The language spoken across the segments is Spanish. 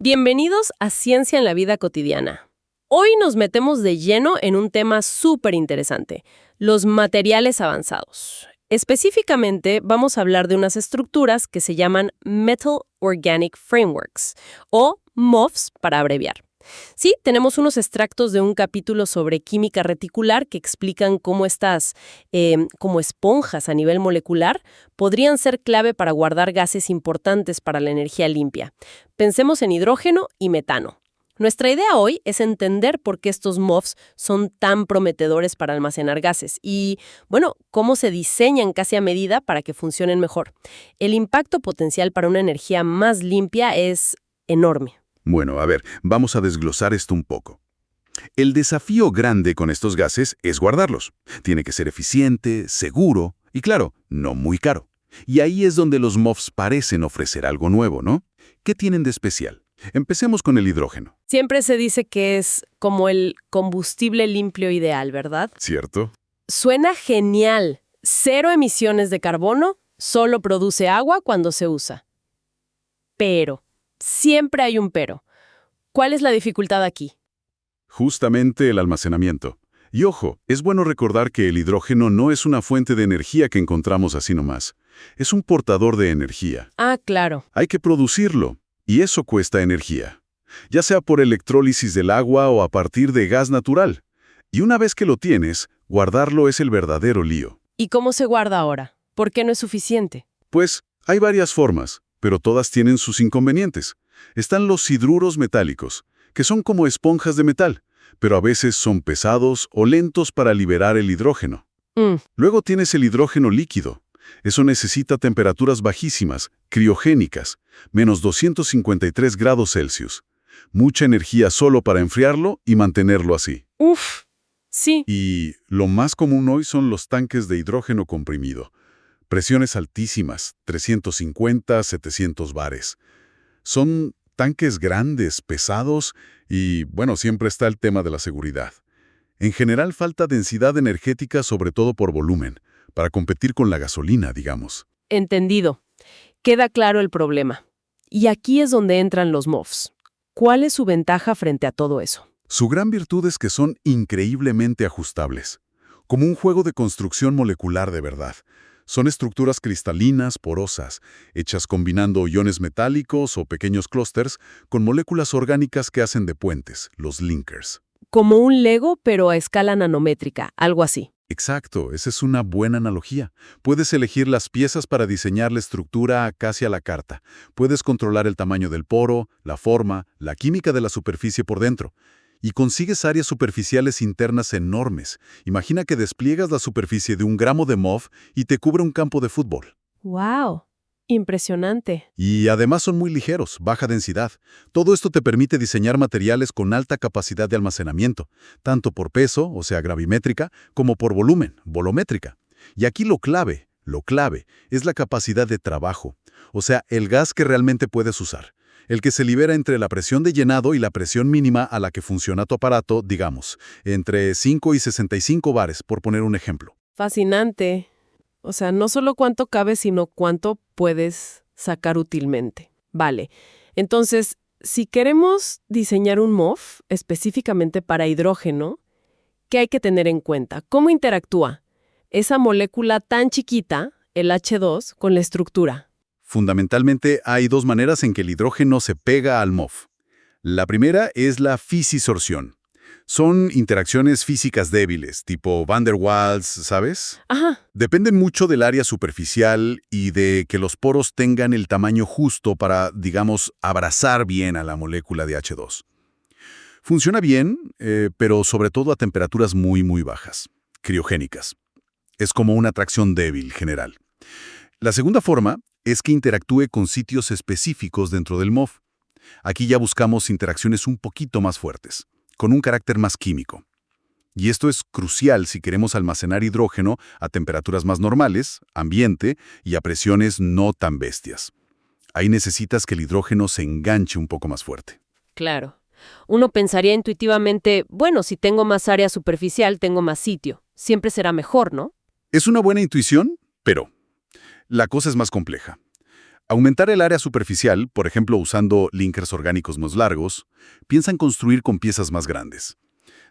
Bienvenidos a Ciencia en la Vida Cotidiana. Hoy nos metemos de lleno en un tema súper interesante, los materiales avanzados. Específicamente, vamos a hablar de unas estructuras que se llaman Metal Organic Frameworks, o MOFs para abreviar. Sí, tenemos unos extractos de un capítulo sobre química reticular que explican cómo estas, como esponjas a nivel molecular, podrían ser clave para guardar gases importantes para la energía limpia. Pensemos en hidrógeno y metano. Nuestra idea hoy es entender por qué estos MOFs son tan prometedores para almacenar gases y, bueno, cómo se diseñan casi a medida para que funcionen mejor. El impacto potencial para una energía más limpia es enorme. Bueno, a ver, vamos a desglosar esto un poco. El desafío grande con estos gases es guardarlos. Tiene que ser eficiente, seguro y, claro, no muy caro. Y ahí es donde los MOFs parecen ofrecer algo nuevo, ¿no? ¿Qué tienen de especial? Empecemos con el hidrógeno. Siempre se dice que es como el combustible limpio ideal, ¿verdad? ¿Cierto? Suena genial. 0 emisiones de carbono, solo produce agua cuando se usa. Pero, siempre hay un pero. ¿Cuál es la dificultad aquí? Justamente el almacenamiento. Y ojo, es bueno recordar que el hidrógeno no es una fuente de energía que encontramos así nomás. Es un portador de energía. Ah, claro. Hay que producirlo, y eso cuesta energía. Ya sea por electrólisis del agua o a partir de gas natural. Y una vez que lo tienes, guardarlo es el verdadero lío. ¿Y cómo se guarda ahora? ¿Por qué no es suficiente? Pues, hay varias formas, pero todas tienen sus inconvenientes. Están los hidruros metálicos, que son como esponjas de metal, pero a veces son pesados o lentos para liberar el hidrógeno. Luego tienes el hidrógeno líquido. Eso necesita temperaturas bajísimas, criogénicas, menos 253 grados Celsius. Mucha energía solo para enfriarlo y mantenerlo así. Uf, sí. Y lo más común hoy son los tanques de hidrógeno comprimido. Presiones altísimas, 350, 700 bares. Son tanques grandes, pesados y, bueno, siempre está el tema de la seguridad. En general falta densidad energética, sobre todo por volumen, para competir con la gasolina, digamos. Entendido. Queda claro el problema. Y aquí es donde entran los MOFs. ¿Cuál es su ventaja frente a todo eso? Su gran virtud es que son increíblemente ajustables, como un juego de construcción molecular de verdad. Son estructuras cristalinas, porosas, hechas combinando iones metálicos o pequeños clústeres con moléculas orgánicas que hacen de puentes, los linkers. Como un Lego, pero a escala nanométrica, algo así. Exacto, esa es una buena analogía. Puedes elegir las piezas para diseñar la estructura casi a la carta. Puedes controlar el tamaño del poro, la forma, la química de la superficie por dentro. Y consigues áreas superficiales internas enormes. Imagina que despliegas la superficie de 1 gramo de MOF y te cubre un campo de fútbol. ¡Wow! Impresionante. Y además son muy ligeros, baja densidad. Todo esto te permite diseñar materiales con alta capacidad de almacenamiento, tanto por peso, o sea, gravimétrica, como por volumen, volumétrica. Y aquí lo clave, es la capacidad de trabajo, o sea, el gas que realmente puedes usar. El que se libera entre la presión de llenado y la presión mínima a la que funciona tu aparato, digamos, entre 5 y 65 bares, por poner un ejemplo. Fascinante. O sea, no solo cuánto cabe, sino cuánto puedes sacar útilmente. Vale. Entonces, si queremos diseñar un MOF específicamente para hidrógeno, ¿qué hay que tener en cuenta? ¿Cómo interactúa esa molécula tan chiquita, el H2, con la estructura? Fundamentalmente, hay 2 maneras en que el hidrógeno se pega al MOF. La primera es la fisisorción. Son interacciones físicas débiles, tipo Van der Waals, ¿sabes? Ajá. Dependen mucho del área superficial y de que los poros tengan el tamaño justo para, digamos, abrazar bien a la molécula de H2. Funciona bien, pero sobre todo a temperaturas muy, muy bajas, criogénicas. Es como una atracción débil general. La segunda forma es que interactúe con sitios específicos dentro del MOF. Aquí ya buscamos interacciones un poquito más fuertes, con un carácter más químico. Y esto es crucial si queremos almacenar hidrógeno a temperaturas más normales, ambiente, y a presiones no tan bestias. Ahí necesitas que el hidrógeno se enganche un poco más fuerte. Claro. Uno pensaría intuitivamente, bueno, si tengo más área superficial, tengo más sitio. Siempre será mejor, ¿no? Es una buena intuición, pero la cosa es más compleja. Aumentar el área superficial, por ejemplo usando linkers orgánicos más largos, piensan construir con piezas más grandes.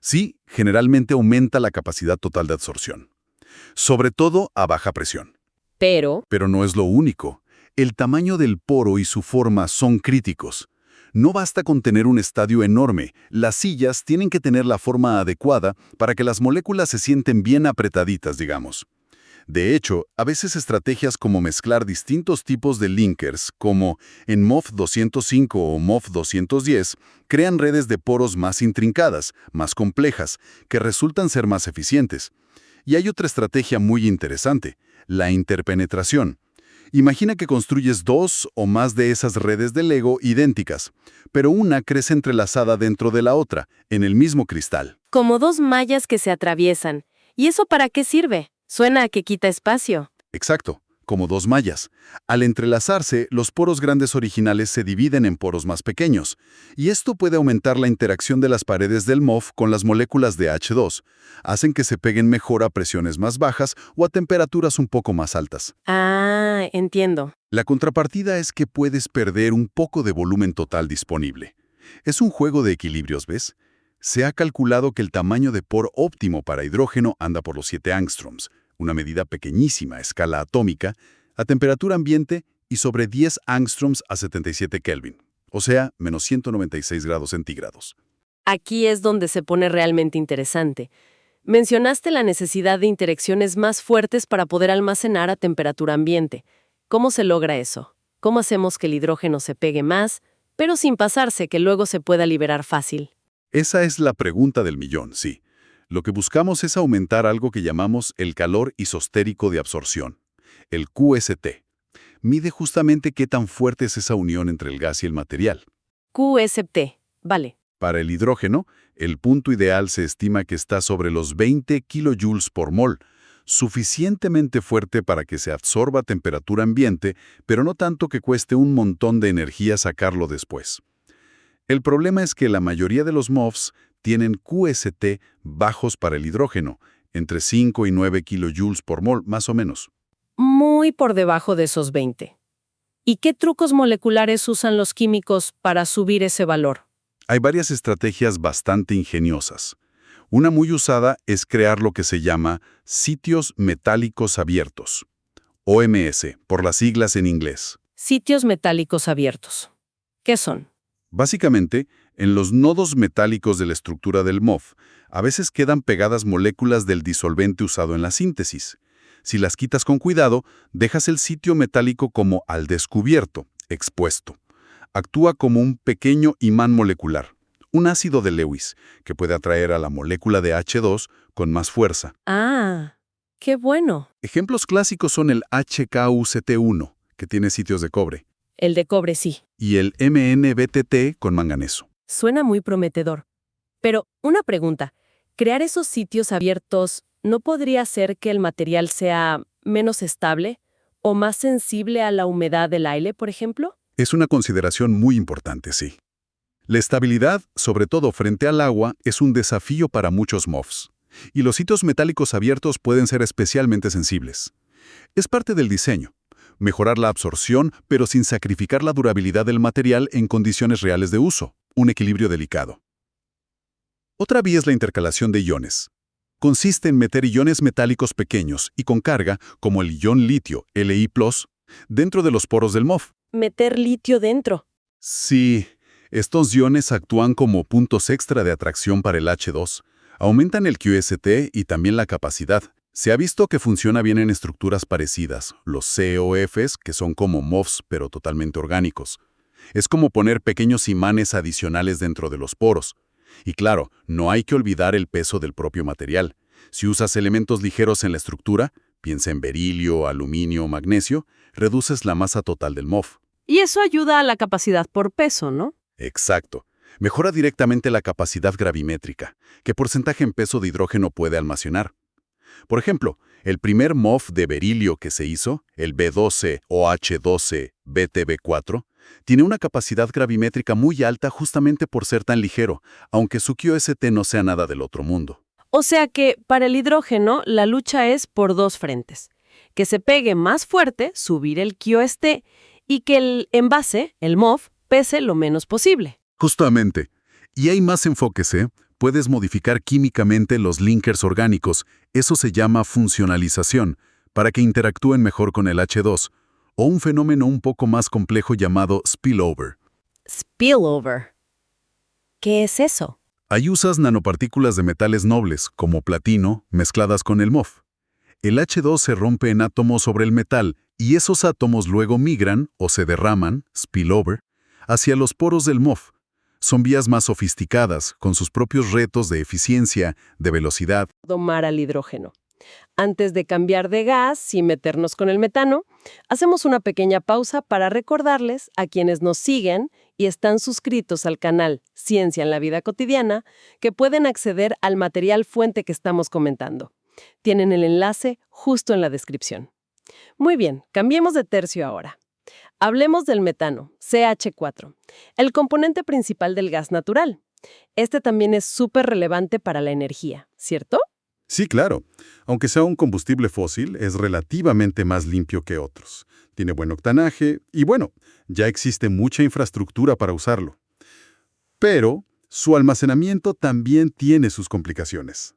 Sí, generalmente aumenta la capacidad total de absorción, sobre todo a baja presión. Pero, Pero no es lo único. El tamaño del poro y su forma son críticos. No basta con tener un estadio enorme, las sillas tienen que tener la forma adecuada para que las moléculas se sienten bien apretaditas, digamos. De hecho, a veces estrategias como mezclar distintos tipos de linkers, como en MOF 205 o MOF 210, crean redes de poros más intrincadas, más complejas, que resultan ser más eficientes. Y hay otra estrategia muy interesante, la interpenetración. Imagina que construyes dos o más de esas redes de Lego idénticas, pero una crece entrelazada dentro de la otra, en el mismo cristal. como dos mallas que se atraviesan. ¿Y eso para qué sirve? Suena a que quita espacio. Exacto, como dos mallas. Al entrelazarse, los poros grandes originales se dividen en poros más pequeños, y esto puede aumentar la interacción de las paredes del MOF con las moléculas de H2. Hacen que se peguen mejor a presiones más bajas o a temperaturas un poco más altas. Ah, entiendo. La contrapartida es que puedes perder un poco de volumen total disponible. Es un juego de equilibrios, ¿ves? Se ha calculado que el tamaño de poro óptimo para hidrógeno anda por los 7 angstroms, una medida pequeñísima a escala atómica, a temperatura ambiente y sobre 10 angstroms a 77 Kelvin, o sea, menos 196 grados centígrados. Aquí es donde se pone realmente interesante. Mencionaste la necesidad de interacciones más fuertes para poder almacenar a temperatura ambiente. ¿Cómo se logra eso? ¿Cómo hacemos que el hidrógeno se pegue más, pero sin pasarse, que luego se pueda liberar fácil? Esa es la pregunta del millón, sí. Lo que buscamos es aumentar algo que llamamos el calor isostérico de absorción, el QST. Mide justamente qué tan fuerte es esa unión entre el gas y el material. QST, vale. Para el hidrógeno, el punto ideal se estima que está sobre los 20 kilojoules por mol, suficientemente fuerte para que se absorba a temperatura ambiente, pero no tanto que cueste un montón de energía sacarlo después. El problema es que la mayoría de los MOFs tienen QST bajos para el hidrógeno, entre 5 y 9 kilojoules por mol, más o menos. Muy por debajo de esos 20. ¿Y qué trucos moleculares usan los químicos para subir ese valor? Hay varias estrategias bastante ingeniosas. Una muy usada es crear lo que se llama sitios metálicos abiertos, OMS, por las siglas en inglés. Sitios metálicos abiertos. ¿Qué son? Básicamente, en los nodos metálicos de la estructura del MOF, a veces quedan pegadas moléculas del disolvente usado en la síntesis. Si las quitas con cuidado, dejas el sitio metálico como al descubierto, expuesto. Actúa como un pequeño imán molecular, un ácido de Lewis, que puede atraer a la molécula de H2 con más fuerza. Ah, qué bueno. Ejemplos clásicos son el HKUCT1, que tiene sitios de cobre, El de cobre sí. y el MNBTT con manganeso. Suena muy prometedor. Pero, una pregunta. ¿Crear esos sitios abiertos no podría hacer que el material sea menos estable o más sensible a la humedad del aire, por ejemplo? Es una consideración muy importante, sí. La estabilidad, sobre todo frente al agua, es un desafío para muchos MOFs, y los sitios metálicos abiertos pueden ser especialmente sensibles. Es parte del diseño, mejorar la absorción, pero sin sacrificar la durabilidad del material en condiciones reales de uso, un equilibrio delicado. Otra vía es la intercalación de iones. Consiste en meter iones metálicos pequeños y con carga, como el ion litio, Li+, dentro de los poros del MOF. Meter litio dentro. Sí, estos iones actúan como puntos extra de atracción para el H2, aumentan el QST y también la capacidad. Se ha visto que funciona bien en estructuras parecidas, los COFs, que son como MOFs pero totalmente orgánicos. Es como poner pequeños imanes adicionales dentro de los poros. Y claro, no hay que olvidar el peso del propio material. Si usas elementos ligeros en la estructura, piensa en berilio, aluminio, magnesio, reduces la masa total del MOF. Y eso ayuda a la capacidad por peso, ¿no? Exacto. Mejora directamente la capacidad gravimétrica, qué porcentaje en peso de hidrógeno puede almacenar. Por ejemplo, el primer MOF de berilio que se hizo, el B12OH12BTB4, tiene una capacidad gravimétrica muy alta justamente por ser tan ligero, aunque su QST no sea nada del otro mundo. O sea que, para el hidrógeno, la lucha es por dos frentes. Que se pegue más fuerte, subir el QST, y que el envase, el MOF, pese lo menos posible. Justamente. Y hay más enfoques, ¿eh? Puedes modificar químicamente los linkers orgánicos. Eso se llama funcionalización, para que interactúen mejor con el H2, o un fenómeno un poco más complejo llamado spillover. Spillover. ¿Qué es eso? Ahí usas nanopartículas de metales nobles, como platino, mezcladas con el MOF. El H2 se rompe en átomos sobre el metal, y esos átomos luego migran, o se derraman, spillover, hacia los poros del MOF. Son vías más sofisticadas, con sus propios retos de eficiencia, de velocidad. Domar al hidrógeno. Antes de cambiar de gas y meternos con el metano, hacemos una pequeña pausa para recordarles a quienes nos siguen y están suscritos al canal Ciencia en la Vida Cotidiana que pueden acceder al material fuente que estamos comentando. Tienen el enlace justo en la descripción. Muy bien, cambiemos de tercio ahora. Hablemos del metano, CH4, el componente principal del gas natural. Este también es súper relevante para la energía, ¿cierto? Sí, claro. Aunque sea un combustible fósil, es relativamente más limpio que otros. Tiene buen octanaje y, bueno, ya existe mucha infraestructura para usarlo. Pero su almacenamiento también tiene sus complicaciones.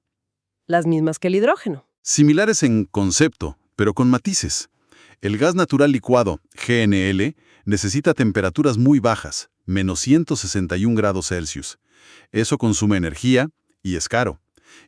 Las mismas que el hidrógeno. Similares en concepto, pero con matices. El gas natural licuado, GNL, necesita temperaturas muy bajas, menos 161 grados Celsius. Eso consume energía y es caro.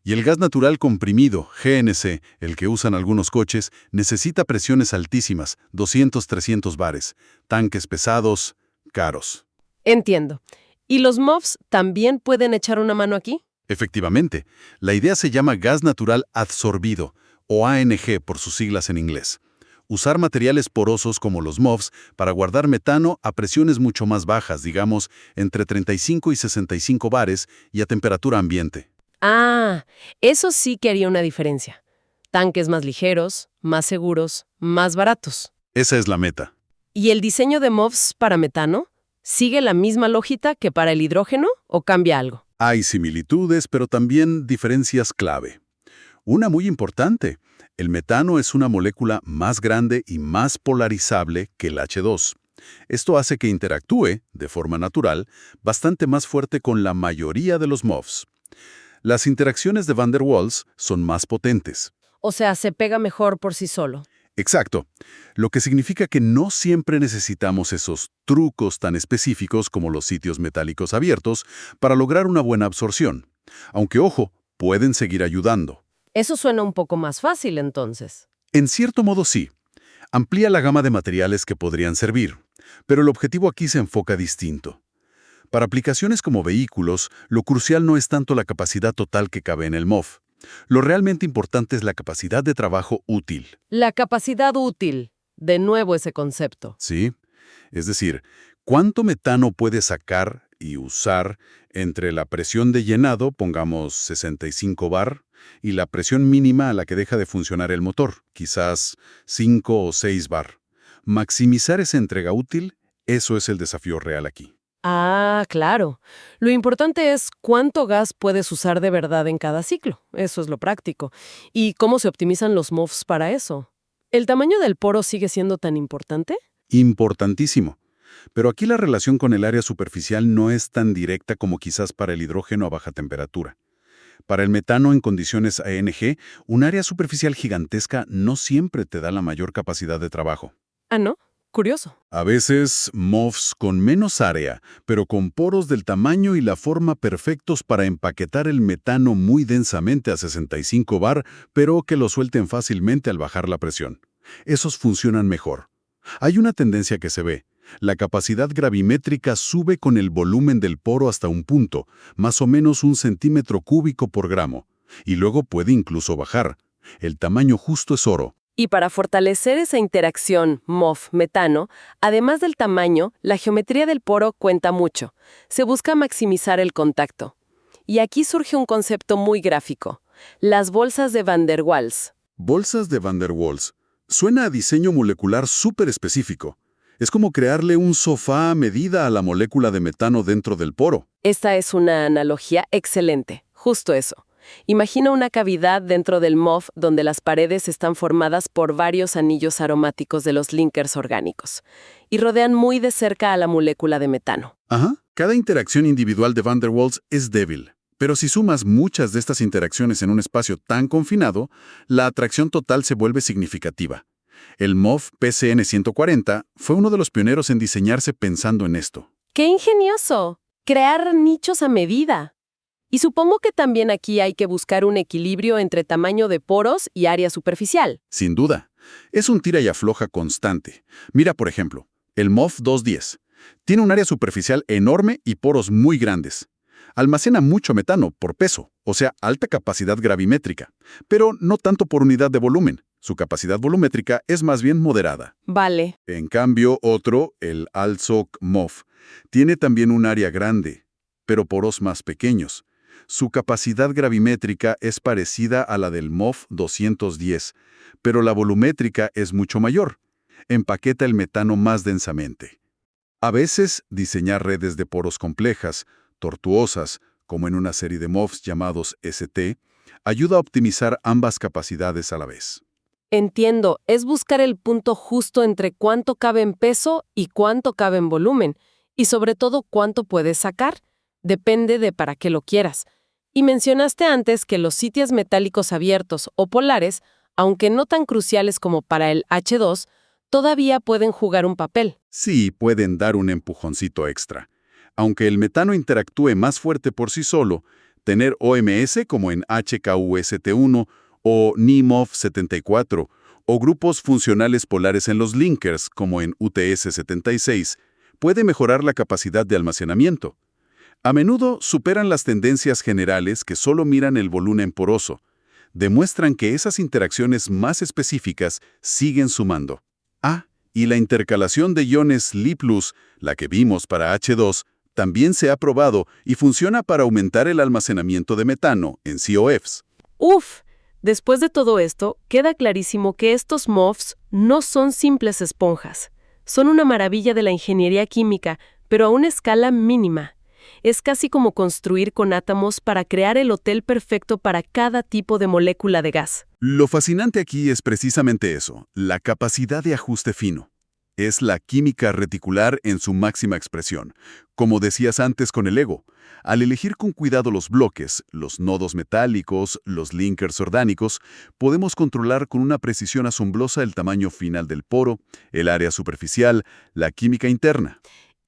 Y el gas natural comprimido, GNC, el que usan algunos coches, necesita presiones altísimas, 200-300 bares, tanques pesados, caros. Entiendo. ¿Y los MOFs también pueden echar una mano aquí? Efectivamente, la idea se llama gas natural adsorbido, o ANG por sus siglas en inglés. Usar materiales porosos como los MOFs para guardar metano a presiones mucho más bajas, digamos, entre 35 y 65 bares y a temperatura ambiente. Ah, eso sí que haría una diferencia. Tanques más ligeros, más seguros, más baratos. Esa es la meta. ¿Y el diseño de MOFs para metano? ¿Sigue la misma lógica que para el hidrógeno o cambia algo? Hay similitudes, pero también diferencias clave. Una muy importante. El metano es una molécula más grande y más polarizable que el H2. Esto hace que interactúe, de forma natural, bastante más fuerte con la mayoría de los MOFs. Las interacciones de Van der Waals son más potentes. O sea, se pega mejor por sí solo. Exacto, lo que significa que no siempre necesitamos esos trucos tan específicos como los sitios metálicos abiertos para lograr una buena absorción. Aunque, ojo, pueden seguir ayudando. Eso suena un poco más fácil entonces. En cierto modo sí. Amplía la gama de materiales que podrían servir, pero el objetivo aquí se enfoca distinto. Para aplicaciones como vehículos, lo crucial no es tanto la capacidad total que cabe en el MOF. Lo realmente importante es la capacidad de trabajo útil. La capacidad útil. De nuevo ese concepto. ¿Sí? Es decir, ¿cuánto metano puede sacar y usar entre la presión de llenado, pongamos 65 bar, y la presión mínima a la que deja de funcionar el motor, quizás 5 o 6 bar? Maximizar esa entrega útil, eso es el desafío real aquí. Ah, claro. Lo importante es cuánto gas puedes usar de verdad en cada ciclo. Eso es lo práctico. ¿Y cómo se optimizan los MOFs para eso? ¿El tamaño del poro sigue siendo tan importante? Importantísimo. Pero aquí la relación con el área superficial no es tan directa como quizás para el hidrógeno a baja temperatura. Para el metano en condiciones ANG, un área superficial gigantesca no siempre te da la mayor capacidad de trabajo. Ah, ¿no? Curioso. A veces, MOFs con menos área, pero con poros del tamaño y la forma perfectos para empaquetar el metano muy densamente a 65 bar, pero que lo suelten fácilmente al bajar la presión. Esos funcionan mejor. Hay una tendencia que se ve. La capacidad gravimétrica sube con el volumen del poro hasta un punto, más o menos 1 centímetro cúbico por gramo, y luego puede incluso bajar. El tamaño justo es oro. Y para fortalecer esa interacción MOF-metano, además del tamaño, la geometría del poro cuenta mucho. Se busca maximizar el contacto. Y aquí surge un concepto muy gráfico: las bolsas de Van der Waals. Bolsas de Van der Waals. Suena a diseño molecular súper específico. Es como crearle un sofá a medida a la molécula de metano dentro del poro. Esta es una analogía excelente. Justo eso. Imagina una cavidad dentro del MOF donde las paredes están formadas por varios anillos aromáticos de los linkers orgánicos y rodean muy de cerca a la molécula de metano. Ajá. Cada interacción individual de Van der Waals es débil, pero si sumas muchas de estas interacciones en un espacio tan confinado, la atracción total se vuelve significativa. El MOF PCN 140 fue uno de los pioneros en diseñarse pensando en esto. ¡Qué ingenioso! Crear nichos a medida. Y supongo que también aquí hay que buscar un equilibrio entre tamaño de poros y área superficial. Sin duda. Es un tira y afloja constante. Mira, por ejemplo, el MOF 210. Tiene un área superficial enorme y poros muy grandes. Almacena mucho metano por peso, o sea, alta capacidad gravimétrica, pero no tanto por unidad de volumen. Su capacidad volumétrica es más bien moderada. Vale. En cambio, otro, el ALSOC MOF, tiene también un área grande, pero poros más pequeños. Su capacidad gravimétrica es parecida a la del MOF 210, pero la volumétrica es mucho mayor. Empaqueta el metano más densamente. A veces, diseñar redes de poros complejas, tortuosas, como en una serie de MOFs llamados ST, ayuda a optimizar ambas capacidades a la vez. Entiendo, es buscar el punto justo entre cuánto cabe en peso y cuánto cabe en volumen, y sobre todo cuánto puedes sacar. Depende de para qué lo quieras. Y mencionaste antes que los sitios metálicos abiertos o polares, aunque no tan cruciales como para el H2, todavía pueden jugar un papel. Sí, pueden dar un empujoncito extra. Aunque el metano interactúe más fuerte por sí solo, tener OMS como en HKUST1 o NIMOF 74 o grupos funcionales polares en los linkers como en UTS 76 puede mejorar la capacidad de almacenamiento. A menudo superan las tendencias generales que solo miran el volumen poroso. Demuestran que esas interacciones más específicas siguen sumando. Y la intercalación de iones Li+, la que vimos para H2, también se ha probado y funciona para aumentar el almacenamiento de metano en COFs. ¡Uf! Después de todo esto, queda clarísimo que estos MOFs no son simples esponjas. Son una maravilla de la ingeniería química, pero a una escala mínima. Es casi como construir con átomos para crear el hotel perfecto para cada tipo de molécula de gas. Lo fascinante aquí es precisamente eso, la capacidad de ajuste fino. Es la química reticular en su máxima expresión. Como decías antes con el ego, al elegir con cuidado los bloques, los nodos metálicos, los linkers orgánicos, podemos controlar con una precisión asombrosa el tamaño final del poro, el área superficial, la química interna.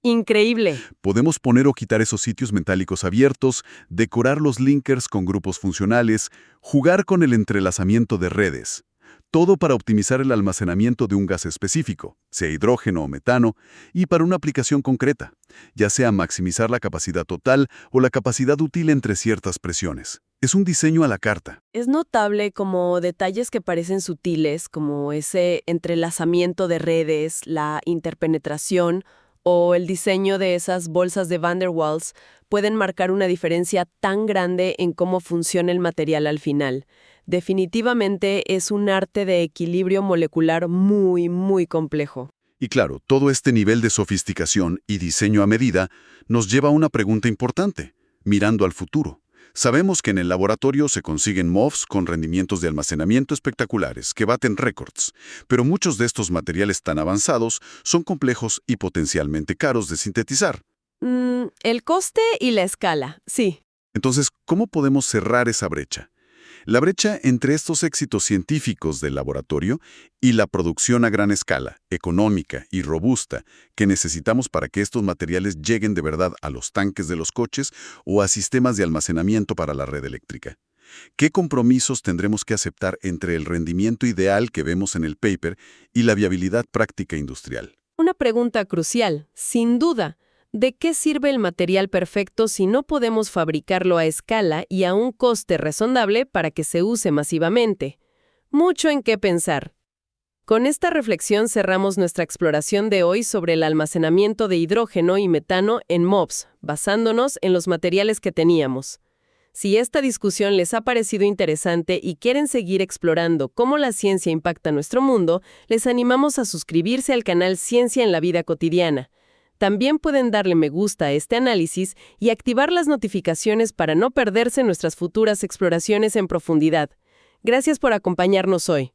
¡Increíble! Podemos poner o quitar esos sitios metálicos abiertos, decorar los linkers con grupos funcionales, jugar con el entrelazamiento de redes. Todo para optimizar el almacenamiento de un gas específico, sea hidrógeno o metano, y para una aplicación concreta, ya sea maximizar la capacidad total o la capacidad útil entre ciertas presiones. Es un diseño a la carta. Es notable como detalles que parecen sutiles, como ese entrelazamiento de redes, la interpenetración o el diseño de esas bolsas de Van der Waals, pueden marcar una diferencia tan grande en cómo funciona el material al final. Definitivamente es un arte de equilibrio molecular muy, muy complejo. Y claro, todo este nivel de sofisticación y diseño a medida nos lleva a una pregunta importante, mirando al futuro. Sabemos que en el laboratorio se consiguen MOFs con rendimientos de almacenamiento espectaculares que baten récords, pero muchos de estos materiales tan avanzados son complejos y potencialmente caros de sintetizar. El coste y la escala, sí. Entonces, ¿cómo podemos cerrar esa brecha? La brecha entre estos éxitos científicos del laboratorio y la producción a gran escala, económica y robusta, que necesitamos para que estos materiales lleguen de verdad a los tanques de los coches o a sistemas de almacenamiento para la red eléctrica. ¿Qué compromisos tendremos que aceptar entre el rendimiento ideal que vemos en el paper y la viabilidad práctica industrial? Una pregunta crucial, sin duda. ¿De qué sirve el material perfecto si no podemos fabricarlo a escala y a un coste razonable para que se use masivamente? Mucho en qué pensar. Con esta reflexión cerramos nuestra exploración de hoy sobre el almacenamiento de hidrógeno y metano en MOFs, basándonos en los materiales que teníamos. Si esta discusión les ha parecido interesante y quieren seguir explorando cómo la ciencia impacta nuestro mundo, les animamos a suscribirse al canal Ciencia en la Vida Cotidiana. También pueden darle me gusta a este análisis y activar las notificaciones para no perderse nuestras futuras exploraciones en profundidad. Gracias por acompañarnos hoy.